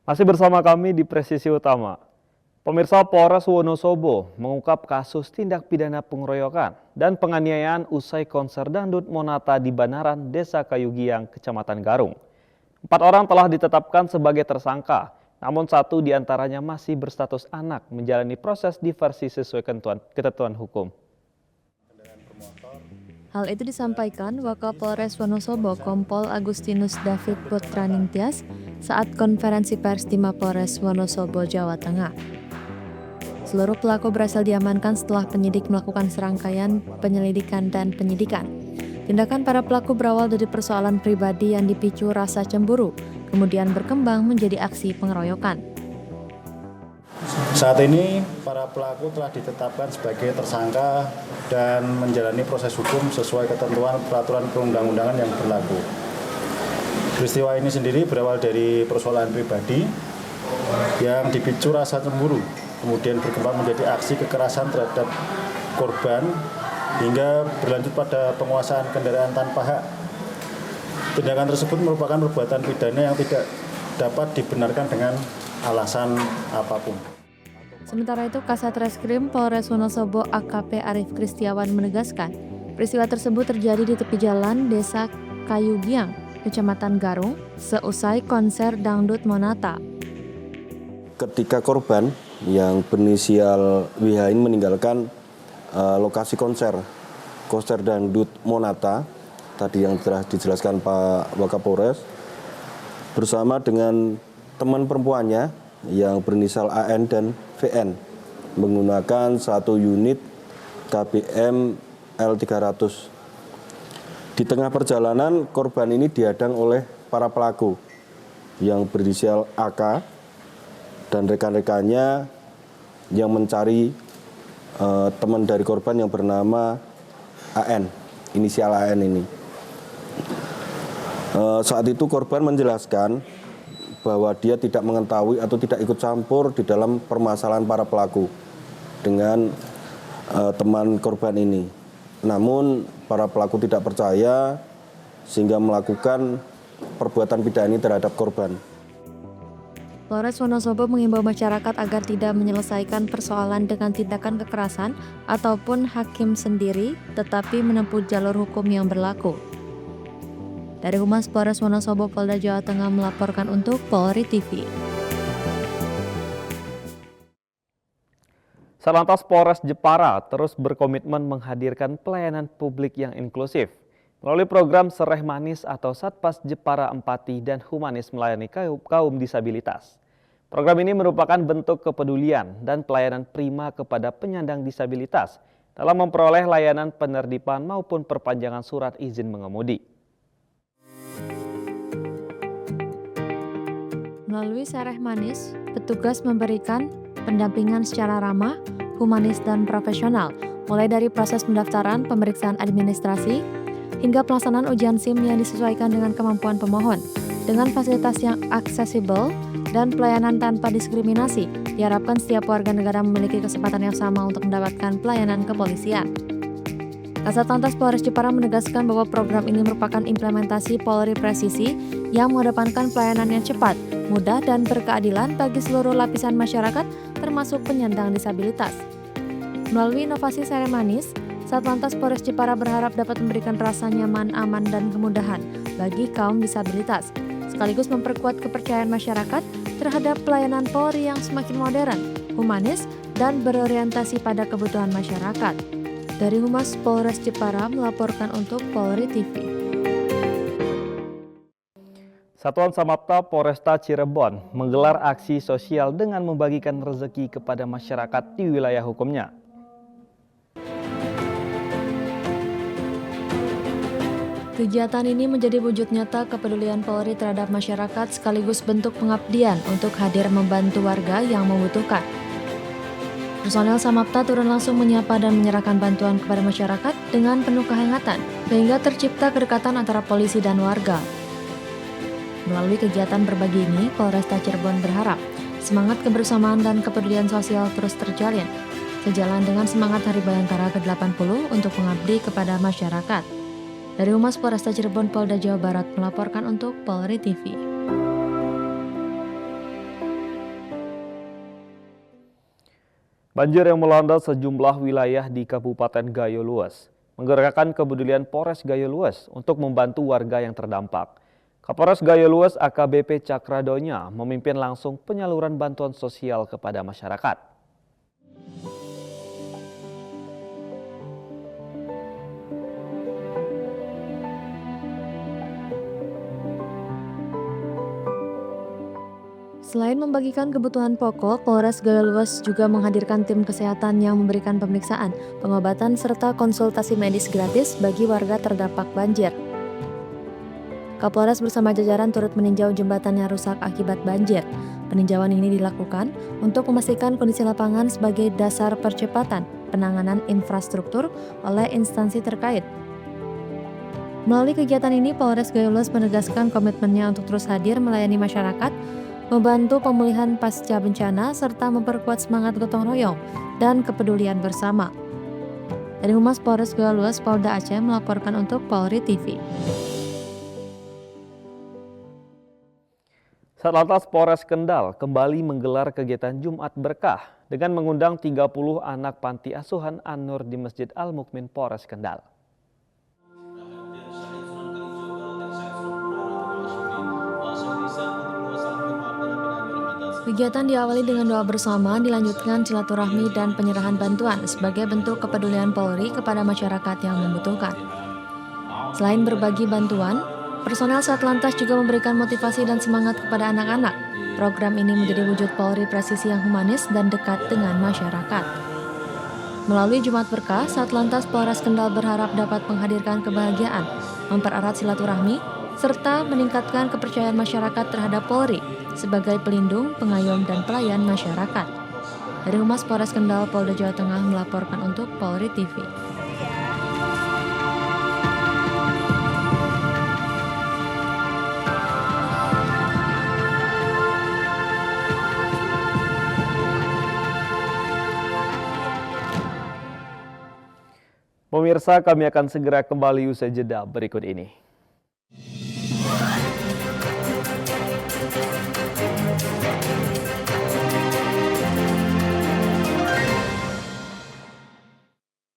Masih bersama kami di Presisi Utama. Pemirsa, Polres Wonosobo mengungkap kasus tindak pidana pengeroyokan dan penganiayaan usai konser dangdut Monata di Banaran, Desa Kayugiang, Kecamatan Garung. 4 orang telah ditetapkan sebagai tersangka, namun 1 diantaranya masih berstatus anak menjalani proses diversi sesuai ketentuan hukum. Hal itu disampaikan Wakapolres Wonosobo Kompol Agustinus David Putraningtyas saat konferensi pers di Mapolres Wonosobo, Jawa Tengah. Seluruh pelaku berhasil diamankan setelah penyidik melakukan serangkaian penyelidikan dan penyidikan. Tindakan para pelaku berawal dari persoalan pribadi yang dipicu rasa cemburu, kemudian berkembang menjadi aksi pengeroyokan. Saat ini para pelaku telah ditetapkan sebagai tersangka dan menjalani proses hukum sesuai ketentuan peraturan perundang-undangan yang berlaku. Peristiwa ini sendiri berawal dari persoalan pribadi yang dipicu rasa cemburu, kemudian berkembang menjadi aksi kekerasan terhadap korban hingga berlanjut pada penguasaan kendaraan tanpa hak. Tindakan tersebut merupakan perbuatan pidana yang tidak dapat dibenarkan dengan alasan apapun. Sementara itu, Kasat Reskrim Polres Wonosobo AKP Arief Kristiawan menegaskan, peristiwa tersebut terjadi di tepi jalan Desa Kayugiang, Kecamatan Garung, seusai konser dangdut Monata. Ketika korban yang berinisial WH ini meninggalkan lokasi konser dangdut Monata, tadi yang telah dijelaskan Pak Wakapolres, bersama dengan teman perempuannya yang berinisial AN dan VN menggunakan 1 unit KBM L300. Di tengah perjalanan, korban ini dihadang oleh para pelaku yang berinisial AK dan rekan-rekannya yang mencari teman dari korban yang bernama AN, inisial AN ini. Saat itu korban menjelaskan bahwa dia tidak mengetahui atau tidak ikut campur di dalam permasalahan para pelaku dengan teman korban ini. Namun para pelaku tidak percaya sehingga melakukan perbuatan pidana ini terhadap korban. Polres Wonosobo mengimbau masyarakat agar tidak menyelesaikan persoalan dengan tindakan kekerasan ataupun hakim sendiri, tetapi menempuh jalur hukum yang berlaku. Dari Humas Polres Wonosobo, Polda Jawa Tengah melaporkan untuk Polri TV. Satlantas Polres Jepara terus berkomitmen menghadirkan pelayanan publik yang inklusif melalui program Sereh Manis atau Satpas Jepara Empati dan Humanis melayani kaum disabilitas. Program ini merupakan bentuk kepedulian dan pelayanan prima kepada penyandang disabilitas dalam memperoleh layanan penertiban maupun perpanjangan surat izin mengemudi. Melalui Sereh Manis, petugas memberikan pendampingan secara ramah, humanis, dan profesional, mulai dari proses pendaftaran, pemeriksaan administrasi, hingga pelaksanaan ujian SIM yang disesuaikan dengan kemampuan pemohon. Dengan fasilitas yang aksesibel dan pelayanan tanpa diskriminasi, diharapkan setiap warga negara memiliki kesempatan yang sama untuk mendapatkan pelayanan kepolisian. Kasat Lantas Polres Jepara menegaskan bahwa program ini merupakan implementasi Polri Presisi yang mengedepankan pelayanan yang cepat, mudah, dan berkeadilan bagi seluruh lapisan masyarakat termasuk penyandang disabilitas. Melalui inovasi Sereh Manis, Satlantas Polres Jepara berharap dapat memberikan rasa nyaman, aman, dan kemudahan bagi kaum disabilitas, sekaligus memperkuat kepercayaan masyarakat terhadap pelayanan Polri yang semakin modern, humanis, dan berorientasi pada kebutuhan masyarakat. Dari Humas Polres Jepara melaporkan untuk Polri TV. Satuan Samapta Polresta Cirebon menggelar aksi sosial dengan membagikan rezeki kepada masyarakat di wilayah hukumnya. Kegiatan ini menjadi wujud nyata kepedulian Polri terhadap masyarakat sekaligus bentuk pengabdian untuk hadir membantu warga yang membutuhkan. Personel Samapta turun langsung menyapa dan menyerahkan bantuan kepada masyarakat dengan penuh kehangatan, sehingga tercipta kedekatan antara polisi dan warga. Melalui kegiatan berbagi ini, Polresta Cirebon berharap semangat kebersamaan dan kepedulian sosial terus terjalin, sejalan dengan semangat Hari Bayangkara ke-80 untuk mengabdi kepada masyarakat. Dari Humas Polresta Cirebon, Polda Jawa Barat melaporkan untuk Polri TV. Banjir yang melanda sejumlah wilayah di Kabupaten Gayo Luas menggerakkan kepedulian Polres Gayo Luas untuk membantu warga yang terdampak. Kapolres Gayo Luas AKBP Cakradonya memimpin langsung penyaluran bantuan sosial kepada masyarakat. Selain membagikan kebutuhan pokok, Polres Gayo Luas juga menghadirkan tim kesehatan yang memberikan pemeriksaan, pengobatan, serta konsultasi medis gratis bagi warga terdampak banjir. Kapolres bersama jajaran turut meninjau jembatan yang rusak akibat banjir. Peninjauan ini dilakukan untuk memastikan kondisi lapangan sebagai dasar percepatan penanganan infrastruktur oleh instansi terkait. Melalui kegiatan ini, Polres Gayo Luas menegaskan komitmennya untuk terus hadir melayani masyarakat, membantu pemulihan pasca bencana, serta memperkuat semangat gotong royong dan kepedulian bersama. Dari Humas Polres Gayo Luas, Polda Aceh melaporkan untuk Polri TV. Satlantas Polres Kendal kembali menggelar kegiatan Jumat Berkah dengan mengundang 30 anak panti asuhan An-Nur di Masjid Al-Mukmin Polres Kendal. Kegiatan diawali dengan doa bersama, dilanjutkan silaturahmi dan penyerahan bantuan sebagai bentuk kepedulian Polri kepada masyarakat yang membutuhkan. Selain berbagi bantuan, personel Satlantas juga memberikan motivasi dan semangat kepada anak-anak. Program ini menjadi wujud Polri presisi yang humanis dan dekat dengan masyarakat. Melalui Jumat Berkah, Satlantas Polres Kendal berharap dapat menghadirkan kebahagiaan, mempererat silaturahmi, serta meningkatkan kepercayaan masyarakat terhadap Polri sebagai pelindung, pengayom, dan pelayan masyarakat. Dari Humas Polres Kendal, Polda Jawa Tengah melaporkan untuk Polri TV. Pemirsa, kami akan segera kembali usai jeda berikut ini.